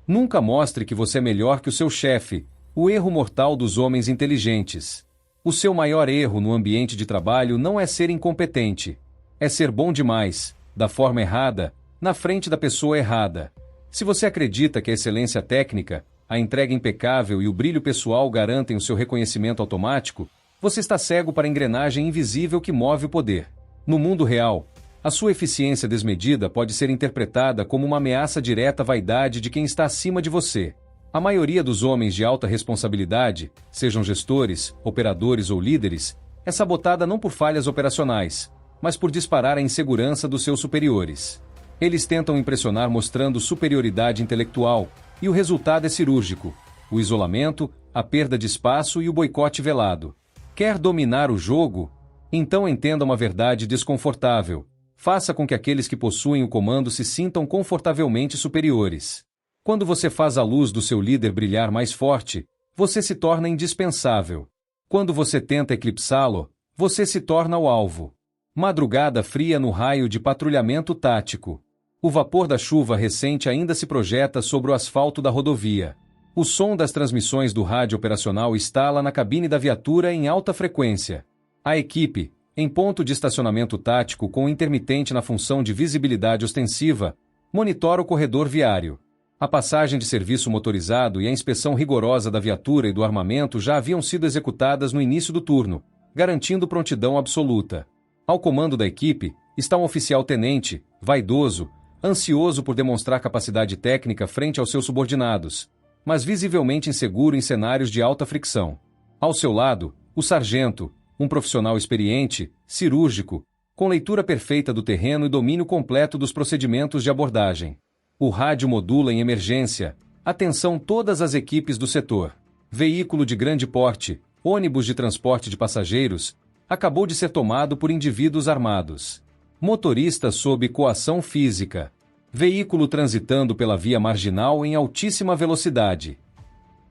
Nunca mostre que você é melhor que o seu chefe, o erro mortal dos homens inteligentes. O seu maior erro no ambiente de trabalho não é ser incompetente. É ser bom demais, da forma errada, na frente da pessoa errada. Se você acredita que a excelência técnica, a entrega impecável e o brilho pessoal garantem o seu reconhecimento automático, você está cego para a engrenagem invisível que move o poder. No mundo real, a sua eficiência desmedida pode ser interpretada como uma ameaça direta à vaidade de quem está acima de você. A maioria dos homens de alta responsabilidade, sejam gestores, operadores ou líderes, é sabotada não por falhas operacionais, mas por disparar a insegurança dos seus superiores. Eles tentam impressionar mostrando superioridade intelectual, e o resultado é cirúrgico: o isolamento, a perda de espaço e o boicote velado. Quer dominar o jogo? Então entenda uma verdade desconfortável. Faça com que aqueles que possuem o comando se sintam confortavelmente superiores. Quando você faz a luz do seu líder brilhar mais forte, você se torna indispensável. Quando você tenta eclipsá-lo, você se torna o alvo. Madrugada fria no raio de patrulhamento tático. O vapor da chuva recente ainda se projeta sobre o asfalto da rodovia. O som das transmissões do rádio operacional estala na cabine da viatura em alta frequência. A equipe, em ponto de estacionamento tático com intermitente na função de visibilidade ostensiva, monitora o corredor viário. A passagem de serviço motorizado e a inspeção rigorosa da viatura e do armamento já haviam sido executadas no início do turno, garantindo prontidão absoluta. Ao comando da equipe está um oficial-tenente, vaidoso, ansioso por demonstrar capacidade técnica frente aos seus subordinados, mas visivelmente inseguro em cenários de alta fricção. Ao seu lado, o sargento, um profissional experiente, cirúrgico, com leitura perfeita do terreno e domínio completo dos procedimentos de abordagem. O rádio modula em emergência: atenção todas as equipes do setor. Veículo de grande porte, ônibus de transporte de passageiros, acabou de ser tomado por indivíduos armados. Motorista sob coação física. Veículo transitando pela via marginal em altíssima velocidade.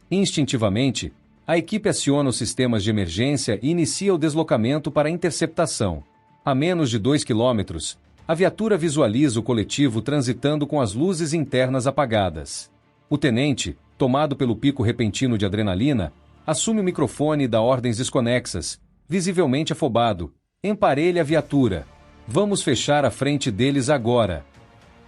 Instintivamente, a equipe aciona os sistemas de emergência e inicia o deslocamento para a interceptação. A menos de 2 quilômetros, a viatura visualiza o coletivo transitando com as luzes internas apagadas. O tenente, tomado pelo pico repentino de adrenalina, assume o microfone e dá ordens desconexas, visivelmente afobado: emparelhe a viatura. Vamos fechar a frente deles agora.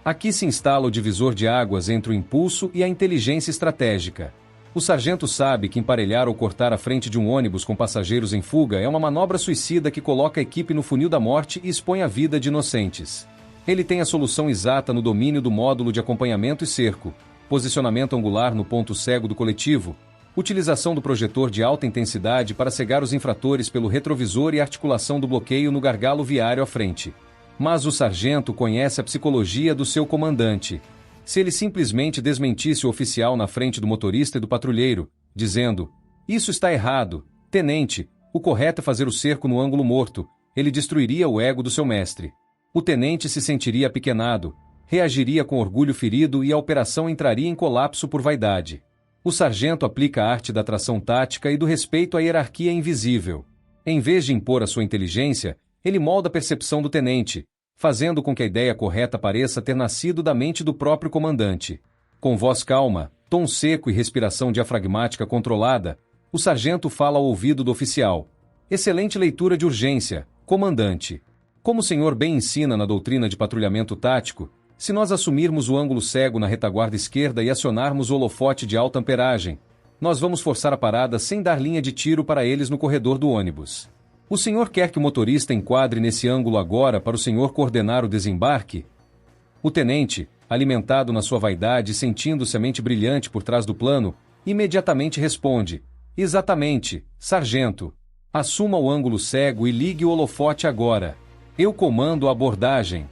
Aqui se instala o divisor de águas entre o impulso e a inteligência estratégica. O sargento sabe que emparelhar ou cortar a frente de um ônibus com passageiros em fuga é uma manobra suicida que coloca a equipe no funil da morte e expõe a vida de inocentes. Ele tem a solução exata no domínio do módulo de acompanhamento e cerco, posicionamento angular no ponto cego do coletivo, utilização do projetor de alta intensidade para cegar os infratores pelo retrovisor e articulação do bloqueio no gargalo viário à frente. Mas o sargento conhece a psicologia do seu comandante. Se ele simplesmente desmentisse o oficial na frente do motorista e do patrulheiro, dizendo: "Isso está errado, tenente, o correto é fazer o cerco no ângulo morto", ele destruiria o ego do seu mestre. O tenente se sentiria apequenado, reagiria com orgulho ferido e a operação entraria em colapso por vaidade. O sargento aplica a arte da atração tática e do respeito à hierarquia invisível. Em vez de impor a sua inteligência, ele molda a percepção do tenente, fazendo com que a ideia correta pareça ter nascido da mente do próprio comandante. Com voz calma, tom seco e respiração diafragmática controlada, o sargento fala ao ouvido do oficial: "Excelente leitura de urgência, comandante. Como o senhor bem ensina na doutrina de patrulhamento tático, se nós assumirmos o ângulo cego na retaguarda esquerda e acionarmos o holofote de alta amperagem, nós vamos forçar a parada sem dar linha de tiro para eles no corredor do ônibus. O senhor quer que o motorista enquadre nesse ângulo agora para o senhor coordenar o desembarque?" O tenente, alimentado na sua vaidade e sentindo-se a mente brilhante por trás do plano, imediatamente responde: "Exatamente, sargento. Assuma o ângulo cego e ligue o holofote agora. Eu comando a abordagem."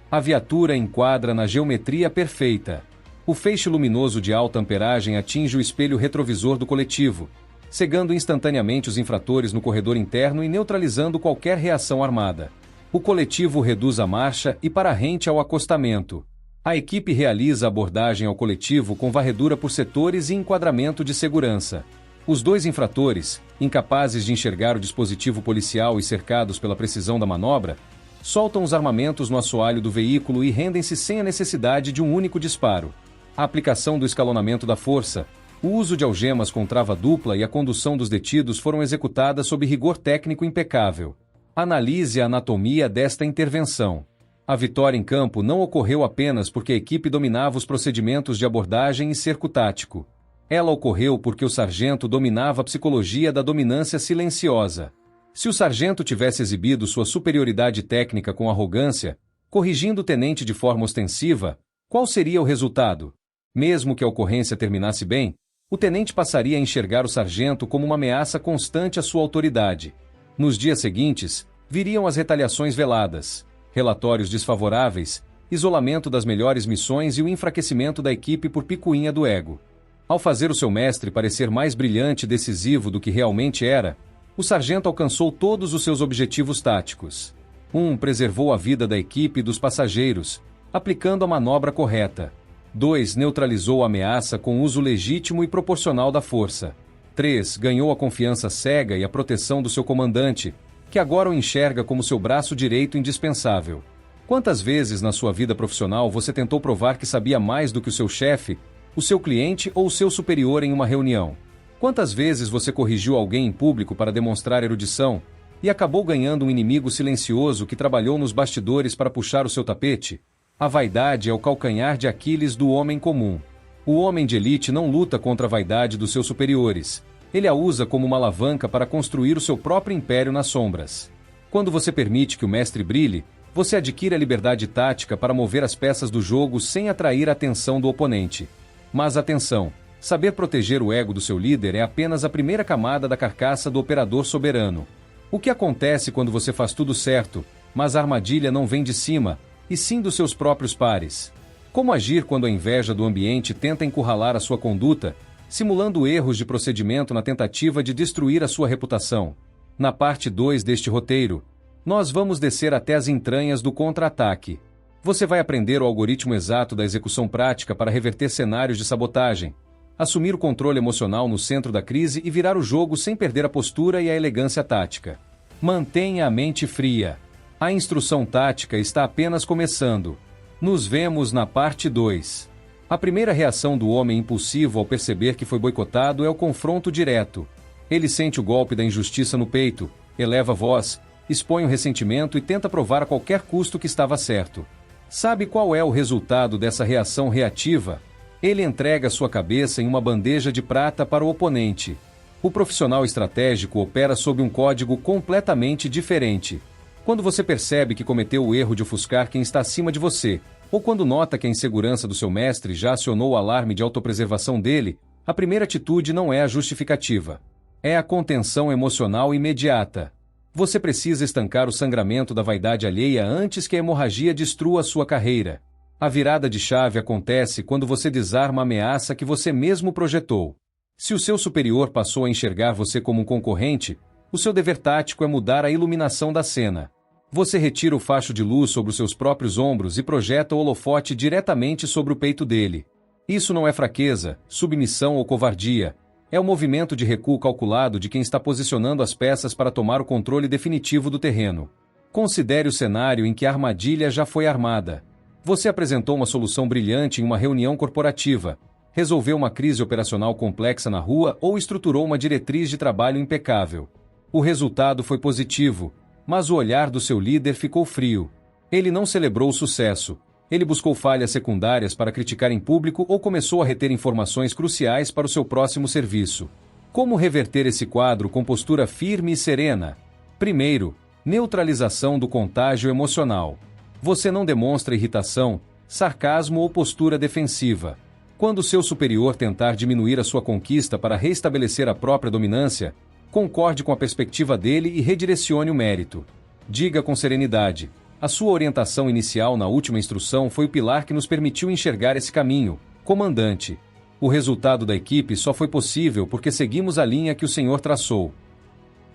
A viatura enquadra na geometria perfeita. O feixe luminoso de alta amperagem atinge o espelho retrovisor do coletivo, cegando instantaneamente os infratores no corredor interno e neutralizando qualquer reação armada. O coletivo reduz a marcha e para rente ao acostamento. A equipe realiza a abordagem ao coletivo com varredura por setores e enquadramento de segurança. Os dois infratores, incapazes de enxergar o dispositivo policial e cercados pela precisão da manobra, soltam os armamentos no assoalho do veículo e rendem-se sem a necessidade de um único disparo. A aplicação do escalonamento da força, o uso de algemas com trava dupla e a condução dos detidos foram executadas sob rigor técnico impecável. Analise a anatomia desta intervenção. A vitória em campo não ocorreu apenas porque a equipe dominava os procedimentos de abordagem e cerco tático. Ela ocorreu porque o sargento dominava a psicologia da dominância silenciosa. Se o sargento tivesse exibido sua superioridade técnica com arrogância, corrigindo o tenente de forma ostensiva, qual seria o resultado? Mesmo que a ocorrência terminasse bem, o tenente passaria a enxergar o sargento como uma ameaça constante à sua autoridade. Nos dias seguintes, viriam as retaliações veladas, relatórios desfavoráveis, isolamento das melhores missões e o enfraquecimento da equipe por picuinha do ego. Ao fazer o seu mestre parecer mais brilhante e decisivo do que realmente era, o sargento alcançou todos os seus objetivos táticos. 1. Preservou a vida da equipe e dos passageiros, aplicando a manobra correta. 2. Neutralizou a ameaça com uso legítimo e proporcional da força. 3. Ganhou a confiança cega e a proteção do seu comandante, que agora o enxerga como seu braço direito indispensável. Quantas vezes na sua vida profissional você tentou provar que sabia mais do que o seu chefe, o seu cliente ou o seu superior em uma reunião? Quantas vezes você corrigiu alguém em público para demonstrar erudição e acabou ganhando um inimigo silencioso que trabalhou nos bastidores para puxar o seu tapete? A vaidade é o calcanhar de Aquiles do homem comum. O homem de elite não luta contra a vaidade dos seus superiores. Ele a usa como uma alavanca para construir o seu próprio império nas sombras. Quando você permite que o mestre brilhe, você adquire a liberdade tática para mover as peças do jogo sem atrair a atenção do oponente. Mas atenção, saber proteger o ego do seu líder é apenas a primeira camada da carcaça do operador soberano. O que acontece quando você faz tudo certo, mas a armadilha não vem de cima, e sim dos seus próprios pares? Como agir quando a inveja do ambiente tenta encurralar a sua conduta, simulando erros de procedimento na tentativa de destruir a sua reputação? Na parte 2 deste roteiro, nós vamos descer até as entranhas do contra-ataque. Você vai aprender o algoritmo exato da execução prática para reverter cenários de sabotagem, assumir o controle emocional no centro da crise e virar o jogo sem perder a postura e a elegância tática. Mantenha a mente fria. A instrução tática está apenas começando. Nos vemos na parte 2. A primeira reação do homem impulsivo ao perceber que foi boicotado é o confronto direto. Ele sente o golpe da injustiça no peito, eleva a voz, expõe o ressentimento e tenta provar a qualquer custo que estava certo. Sabe qual é o resultado dessa reação reativa? Ele entrega sua cabeça em uma bandeja de prata para o oponente. O profissional estratégico opera sob um código completamente diferente. Quando você percebe que cometeu o erro de ofuscar quem está acima de você, ou quando nota que a insegurança do seu mestre já acionou o alarme de autopreservação dele, a primeira atitude não é a justificativa. É a contenção emocional imediata. Você precisa estancar o sangramento da vaidade alheia antes que a hemorragia destrua a sua carreira. A virada de chave acontece quando você desarma a ameaça que você mesmo projetou. Se o seu superior passou a enxergar você como um concorrente, o seu dever tático é mudar a iluminação da cena. Você retira o facho de luz sobre os seus próprios ombros e projeta o holofote diretamente sobre o peito dele. Isso não é fraqueza, submissão ou covardia. É o movimento de recuo calculado de quem está posicionando as peças para tomar o controle definitivo do terreno. Considere o cenário em que a armadilha já foi armada. Você apresentou uma solução brilhante em uma reunião corporativa, resolveu uma crise operacional complexa na rua ou estruturou uma diretriz de trabalho impecável. O resultado foi positivo, mas o olhar do seu líder ficou frio. Ele não celebrou o sucesso. Ele buscou falhas secundárias para criticar em público ou começou a reter informações cruciais para o seu próximo serviço. Como reverter esse quadro com postura firme e serena? Primeiro, neutralização do contágio emocional. Você não demonstra irritação, sarcasmo ou postura defensiva. Quando seu superior tentar diminuir a sua conquista para restabelecer a própria dominância, concorde com a perspectiva dele e redirecione o mérito. Diga com serenidade: a sua orientação inicial na última instrução foi o pilar que nos permitiu enxergar esse caminho, comandante. O resultado da equipe só foi possível porque seguimos a linha que o senhor traçou.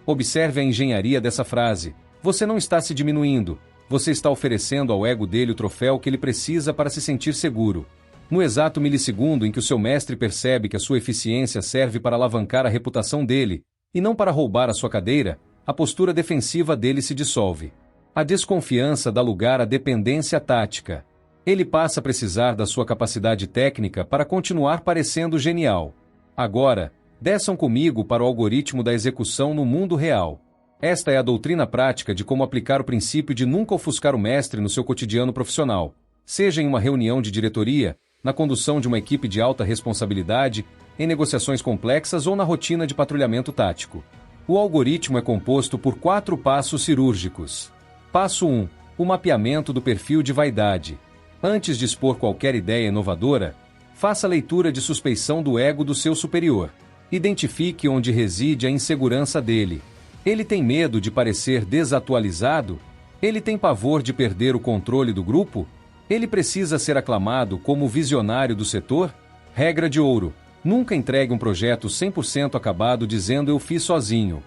Observe a engenharia dessa frase. Você não está se diminuindo. Você está oferecendo ao ego dele o troféu que ele precisa para se sentir seguro. No exato milissegundo em que o seu mestre percebe que a sua eficiência serve para alavancar a reputação dele, e não para roubar a sua cadeira, a postura defensiva dele se dissolve. A desconfiança dá lugar à dependência tática. Ele passa a precisar da sua capacidade técnica para continuar parecendo genial. Agora, desçam comigo para o algoritmo da execução no mundo real. Esta é a doutrina prática de como aplicar o princípio de nunca ofuscar o mestre no seu cotidiano profissional, seja em uma reunião de diretoria, na condução de uma equipe de alta responsabilidade, em negociações complexas ou na rotina de patrulhamento tático. O algoritmo é composto por 4 passos cirúrgicos. Passo 1. O mapeamento do perfil de vaidade. Antes de expor qualquer ideia inovadora, faça a leitura de suspeição do ego do seu superior. Identifique onde reside a insegurança dele. Ele tem medo de parecer desatualizado? Ele tem pavor de perder o controle do grupo? Ele precisa ser aclamado como o visionário do setor? Regra de ouro: nunca entregue um projeto 100% acabado dizendo eu fiz sozinho.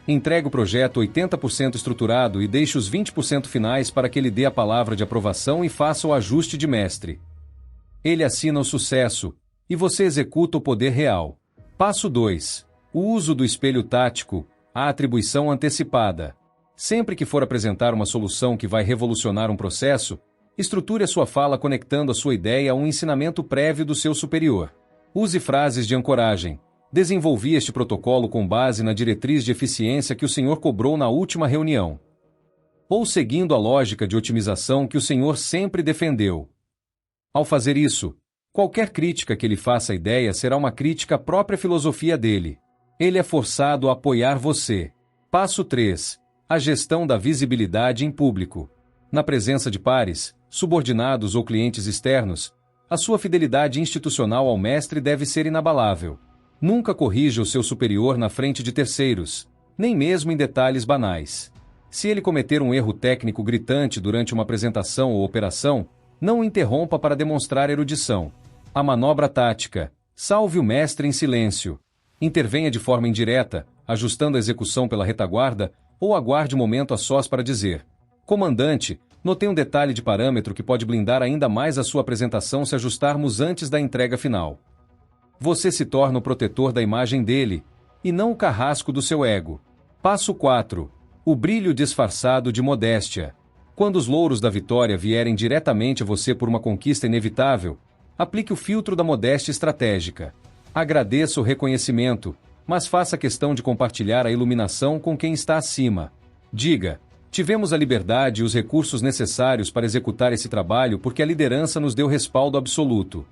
Entregue o projeto 80% estruturado e deixe os 20% finais para que ele dê a palavra de aprovação e faça o ajuste de mestre. Ele assina o sucesso, e você executa o poder real. Passo 2. O uso do espelho tático, a atribuição antecipada. Sempre que for apresentar uma solução que vai revolucionar um processo, estruture a sua fala conectando a sua ideia a um ensinamento prévio do seu superior. Use frases de ancoragem. Desenvolvi este protocolo com base na diretriz de eficiência que o senhor cobrou na última reunião. Ou seguindo a lógica de otimização que o senhor sempre defendeu. Ao fazer isso, qualquer crítica que ele faça à ideia será uma crítica à própria filosofia dele. Ele é forçado a apoiar você. Passo 3. A gestão da visibilidade em público. Na presença de pares, subordinados ou clientes externos, a sua fidelidade institucional ao mestre deve ser inabalável. Nunca corrija o seu superior na frente de terceiros, nem mesmo em detalhes banais. Se ele cometer um erro técnico gritante durante uma apresentação ou operação, não o interrompa para demonstrar erudição. A manobra tática: salve o mestre em silêncio. Intervenha de forma indireta, ajustando a execução pela retaguarda, ou aguarde um momento a sós para dizer: comandante, notei um detalhe de parâmetro que pode blindar ainda mais a sua apresentação se ajustarmos antes da entrega final. Você se torna o protetor da imagem dele, e não o carrasco do seu ego. Passo 4. O brilho disfarçado de modéstia. Quando os louros da vitória vierem diretamente a você por uma conquista inevitável, aplique o filtro da modéstia estratégica. Agradeça o reconhecimento, mas faça questão de compartilhar a iluminação com quem está acima. Diga: tivemos a liberdade e os recursos necessários para executar esse trabalho porque a liderança nos deu respaldo absoluto.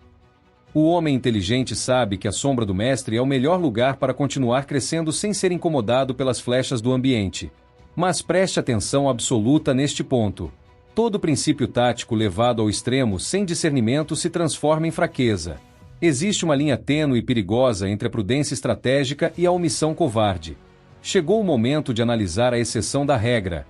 O homem inteligente sabe que a sombra do mestre é o melhor lugar para continuar crescendo sem ser incomodado pelas flechas do ambiente. Mas preste atenção absoluta neste ponto. Todo princípio tático levado ao extremo sem discernimento se transforma em fraqueza. Existe uma linha tênue e perigosa entre a prudência estratégica e a omissão covarde. Chegou o momento de analisar a exceção da regra: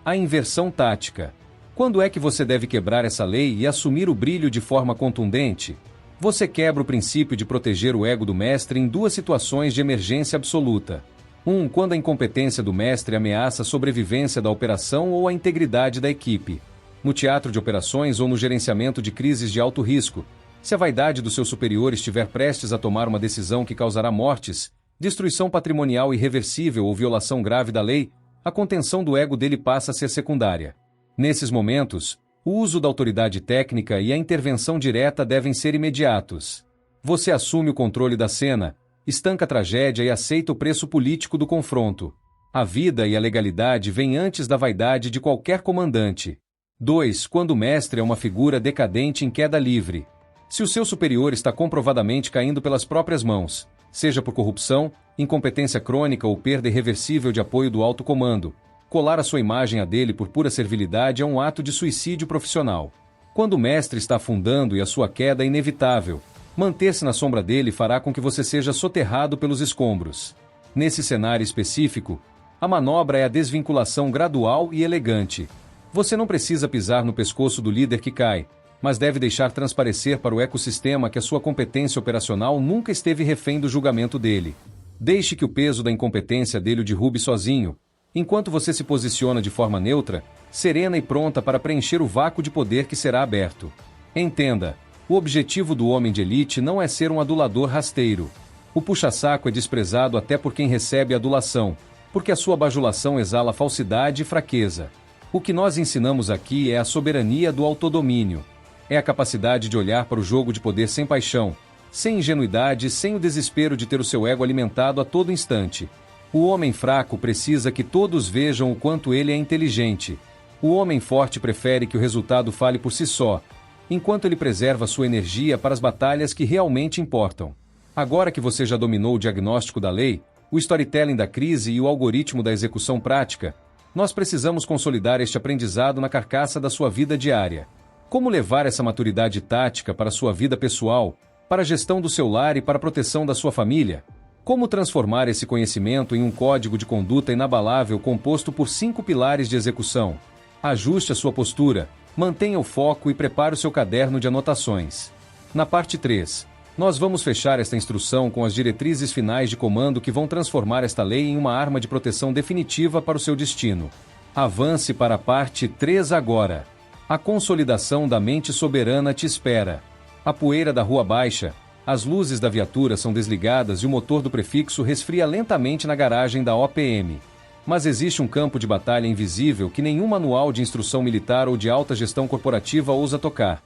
a inversão tática. Quando é que você deve quebrar essa lei e assumir o brilho de forma contundente? Você quebra o princípio de proteger o ego do mestre em 2 situações de emergência absoluta. 1. Quando a incompetência do mestre ameaça a sobrevivência da operação ou a integridade da equipe. No teatro de operações ou no gerenciamento de crises de alto risco, se a vaidade do seu superior estiver prestes a tomar uma decisão que causará mortes, destruição patrimonial irreversível ou violação grave da lei, a contenção do ego dele passa a ser secundária. Nesses momentos, o uso da autoridade técnica e a intervenção direta devem ser imediatos. Você assume o controle da cena, estanca a tragédia e aceita o preço político do confronto. A vida e a legalidade vêm antes da vaidade de qualquer comandante. 2. Quando o mestre é uma figura decadente em queda livre. Se o seu superior está comprovadamente caindo pelas próprias mãos, seja por corrupção, incompetência crônica ou perda irreversível de apoio do alto comando, colar a sua imagem a dele por pura servilidade é um ato de suicídio profissional. Quando o mestre está afundando e a sua queda é inevitável, manter-se na sombra dele fará com que você seja soterrado pelos escombros. Nesse cenário específico, a manobra é a desvinculação gradual e elegante. Você não precisa pisar no pescoço do líder que cai, mas deve deixar transparecer para o ecossistema que a sua competência operacional nunca esteve refém do julgamento dele. Deixe que o peso da incompetência dele o derrube sozinho, enquanto você se posiciona de forma neutra, serena e pronta para preencher o vácuo de poder que será aberto. Entenda, o objetivo do homem de elite não é ser um adulador rasteiro. O puxa-saco é desprezado até por quem recebe adulação, porque a sua bajulação exala falsidade e fraqueza. O que nós ensinamos aqui é a soberania do autodomínio. É a capacidade de olhar para o jogo de poder sem paixão, sem ingenuidade, sem o desespero de ter o seu ego alimentado a todo instante. O homem fraco precisa que todos vejam o quanto ele é inteligente. O homem forte prefere que o resultado fale por si só, enquanto ele preserva sua energia para as batalhas que realmente importam. Agora que você já dominou o diagnóstico da lei, o storytelling da crise e o algoritmo da execução prática, nós precisamos consolidar este aprendizado na carcaça da sua vida diária. Como levar essa maturidade tática para a sua vida pessoal, para a gestão do seu lar e para a proteção da sua família? Como transformar esse conhecimento em um código de conduta inabalável composto por 5 pilares de execução? Ajuste a sua postura, mantenha o foco e prepare o seu caderno de anotações. Na parte 3, nós vamos fechar esta instrução com as diretrizes finais de comando que vão transformar esta lei em uma arma de proteção definitiva para o seu destino. Avance para a parte 3 agora. A consolidação da mente soberana te espera. A poeira da rua baixa, as luzes da viatura são desligadas e o motor do prefixo resfria lentamente na garagem da OPM. Mas existe um campo de batalha invisível que nenhum manual de instrução militar ou de alta gestão corporativa ousa tocar: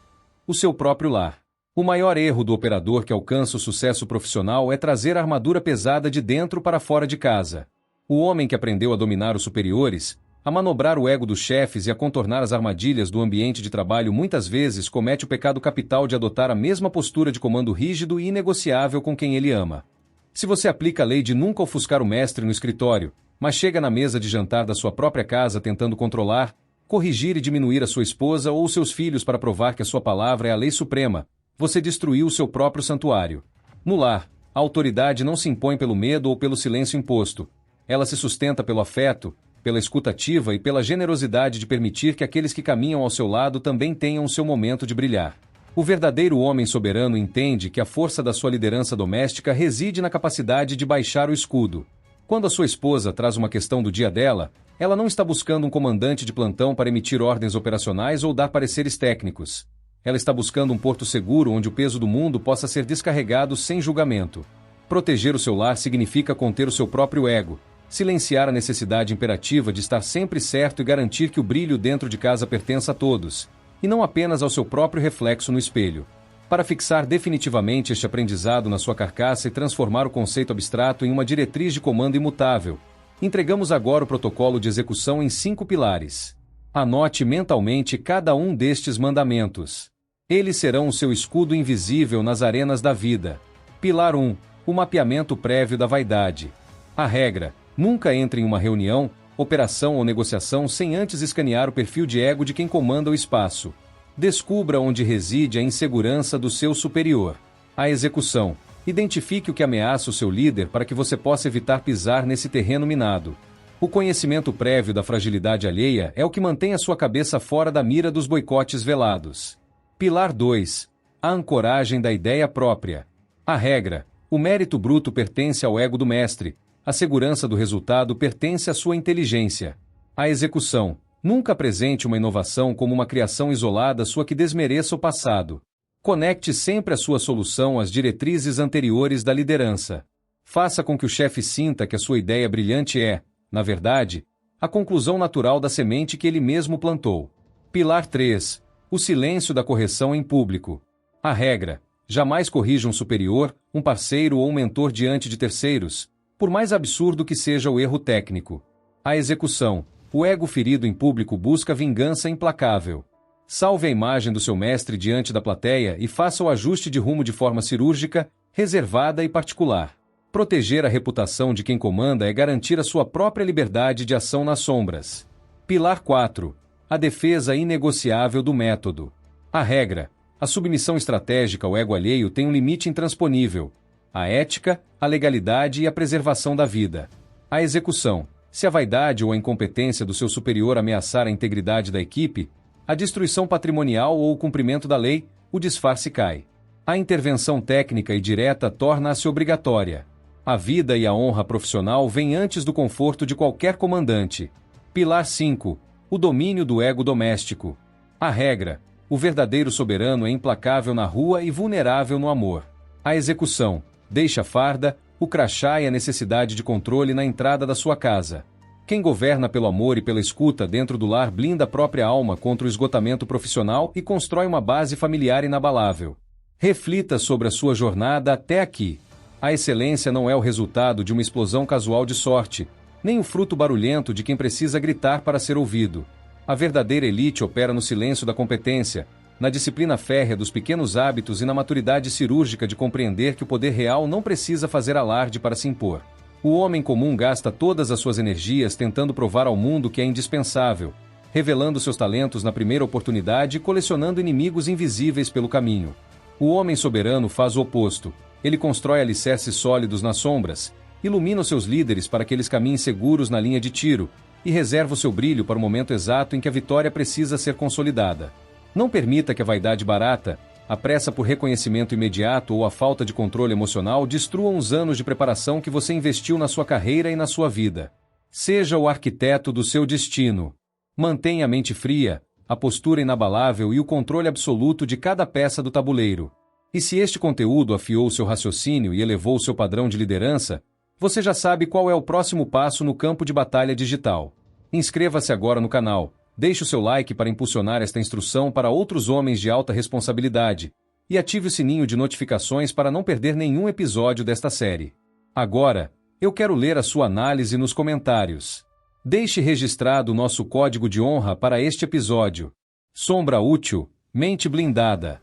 o seu próprio lar. O maior erro do operador que alcança o sucesso profissional é trazer a armadura pesada de dentro para fora de casa. O homem que aprendeu a dominar os superiores, a manobrar o ego dos chefes e a contornar as armadilhas do ambiente de trabalho muitas vezes comete o pecado capital de adotar a mesma postura de comando rígido e inegociável com quem ele ama. Se você aplica a lei de nunca ofuscar o mestre no escritório, mas chega na mesa de jantar da sua própria casa tentando controlar, corrigir e diminuir a sua esposa ou seus filhos para provar que a sua palavra é a lei suprema, você destruiu o seu próprio santuário. No lar, a autoridade não se impõe pelo medo ou pelo silêncio imposto. Ela se sustenta pelo afeto, pela escuta ativa e pela generosidade de permitir que aqueles que caminham ao seu lado também tenham o seu momento de brilhar. O verdadeiro homem soberano entende que a força da sua liderança doméstica reside na capacidade de baixar o escudo. Quando a sua esposa traz uma questão do dia dela, ela não está buscando um comandante de plantão para emitir ordens operacionais ou dar pareceres técnicos. Ela está buscando um porto seguro onde o peso do mundo possa ser descarregado sem julgamento. Proteger o seu lar significa conter o seu próprio ego, silenciar a necessidade imperativa de estar sempre certo e garantir que o brilho dentro de casa pertença a todos, e não apenas ao seu próprio reflexo no espelho. Para fixar definitivamente este aprendizado na sua carcaça e transformar o conceito abstrato em uma diretriz de comando imutável, entregamos agora o protocolo de execução em 5 pilares. Anote mentalmente cada um destes mandamentos. Eles serão o seu escudo invisível nas arenas da vida. Pilar 1. O mapeamento prévio da vaidade. A regra: nunca entre em uma reunião, operação ou negociação sem antes escanear o perfil de ego de quem comanda o espaço. Descubra onde reside a insegurança do seu superior. A execução: identifique o que ameaça o seu líder para que você possa evitar pisar nesse terreno minado. O conhecimento prévio da fragilidade alheia é o que mantém a sua cabeça fora da mira dos boicotes velados. Pilar 2. A ancoragem da ideia própria. A regra: o mérito bruto pertence ao ego do mestre, a segurança do resultado pertence à sua inteligência. A execução: nunca apresente uma inovação como uma criação isolada sua que desmereça o passado. Conecte sempre a sua solução às diretrizes anteriores da liderança. Faça com que o chefe sinta que a sua ideia brilhante é, na verdade, a conclusão natural da semente que ele mesmo plantou. Pilar 3. O silêncio da correção em público. A regra: jamais corrija um superior, um parceiro ou um mentor diante de terceiros, por mais absurdo que seja o erro técnico. A execução: o ego ferido em público busca vingança implacável. Salve a imagem do seu mestre diante da plateia e faça o ajuste de rumo de forma cirúrgica, reservada e particular. Proteger a reputação de quem comanda é garantir a sua própria liberdade de ação nas sombras. Pilar 4. A defesa inegociável do método. A regra: a submissão estratégica ao ego alheio tem um limite intransponível: a ética, a legalidade e a preservação da vida. A execução: se a vaidade ou a incompetência do seu superior ameaçar a integridade da equipe, a destruição patrimonial ou o cumprimento da lei, o disfarce cai. A intervenção técnica e direta torna-se obrigatória. A vida e a honra profissional vêm antes do conforto de qualquer comandante. Pilar 5. O domínio do ego doméstico. A regra: o verdadeiro soberano é implacável na rua e vulnerável no amor. A execução: deixe a farda, o crachá e a necessidade de controle na entrada da sua casa. Quem governa pelo amor e pela escuta dentro do lar blinda a própria alma contra o esgotamento profissional e constrói uma base familiar inabalável. Reflita sobre a sua jornada até aqui. A excelência não é o resultado de uma explosão casual de sorte, nem o fruto barulhento de quem precisa gritar para ser ouvido. A verdadeira elite opera no silêncio da competência, na disciplina férrea dos pequenos hábitos e na maturidade cirúrgica de compreender que o poder real não precisa fazer alarde para se impor. O homem comum gasta todas as suas energias tentando provar ao mundo que é indispensável, revelando seus talentos na primeira oportunidade e colecionando inimigos invisíveis pelo caminho. O homem soberano faz o oposto. Ele constrói alicerces sólidos nas sombras, ilumina os seus líderes para que eles caminhem seguros na linha de tiro, e reserva o seu brilho para o momento exato em que a vitória precisa ser consolidada. Não permita que a vaidade barata, a pressa por reconhecimento imediato ou a falta de controle emocional destruam os anos de preparação que você investiu na sua carreira e na sua vida. Seja o arquiteto do seu destino. Mantenha a mente fria, a postura inabalável e o controle absoluto de cada peça do tabuleiro. E se este conteúdo afiou seu raciocínio e elevou seu padrão de liderança, você já sabe qual é o próximo passo no campo de batalha digital. Inscreva-se agora no canal, deixe o seu like para impulsionar esta instrução para outros homens de alta responsabilidade, e ative o sininho de notificações para não perder nenhum episódio desta série. Agora, eu quero ler a sua análise nos comentários. Deixe registrado o nosso código de honra para este episódio. Sombra útil, mente blindada.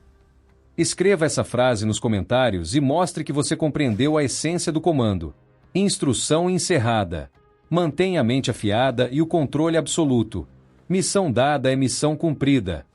Escreva essa frase nos comentários e mostre que você compreendeu a essência do comando. Instrução encerrada. Mantenha a mente afiada e o controle absoluto. Missão dada é missão cumprida.